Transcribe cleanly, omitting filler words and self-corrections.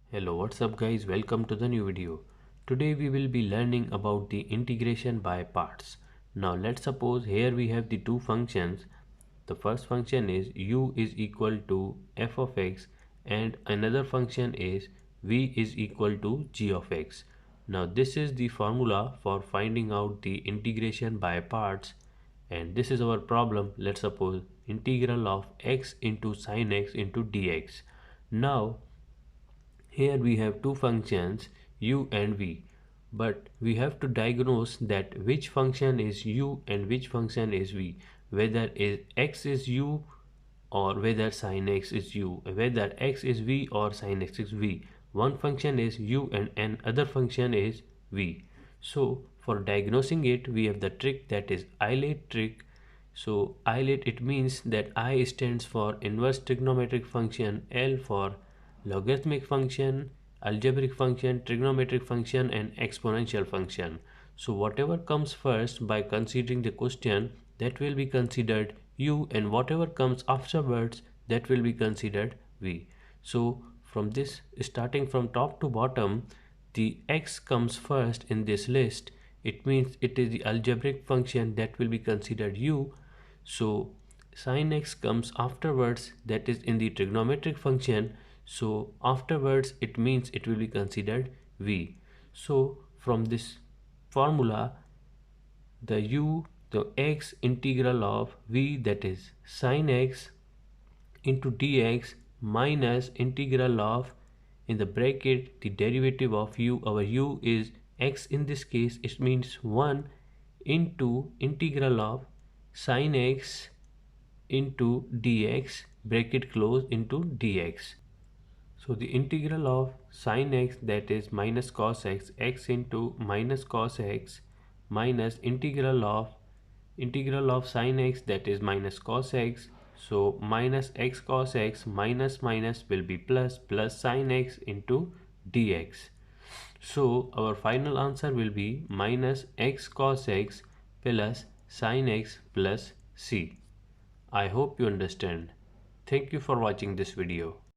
Hello, what's up guys? Welcome to the new video. Today we will be learning about the integration by parts. Now let's suppose here we have the two functions. The first function is u is equal to f of x and another function is v is equal to g of x. Now this is the formula for finding out the integration by parts, and this is our problem. Let's suppose integral of x into sin x into dx. Now here we have two functions u and v, but we have to diagnose that which function is u and which function is v, whether x is u or whether sin x is u, whether x is v or sin x is v. One function is u and other function is v. So for diagnosing it we have the trick, that is Liate trick. So Liate, it means that I stands for inverse trigonometric function, L for logarithmic function, algebraic function, trigonometric function and exponential function. So whatever comes first by considering the question, that will be considered u, and whatever comes afterwards, that will be considered v. So from this, starting from top to bottom, the x comes first in this list. It means it is the algebraic function, that will be considered u. So sin x comes afterwards, that is in the trigonometric function. So afterwards it means it will be considered v. So from this formula, the u, the x integral of v, that is sin x into dx minus integral of, in the bracket, the derivative of u. Our u is x in this case, it means 1 into integral of sin x into dx, bracket close, into dx. So the integral of sin x, that is minus cos x, x into minus cos x, minus integral of sin x, that is minus cos x. So minus x cos x minus minus will be plus, plus sin x into dx. So our final answer will be minus x cos x plus sin x plus c. I hope you understand. Thank you for watching this video.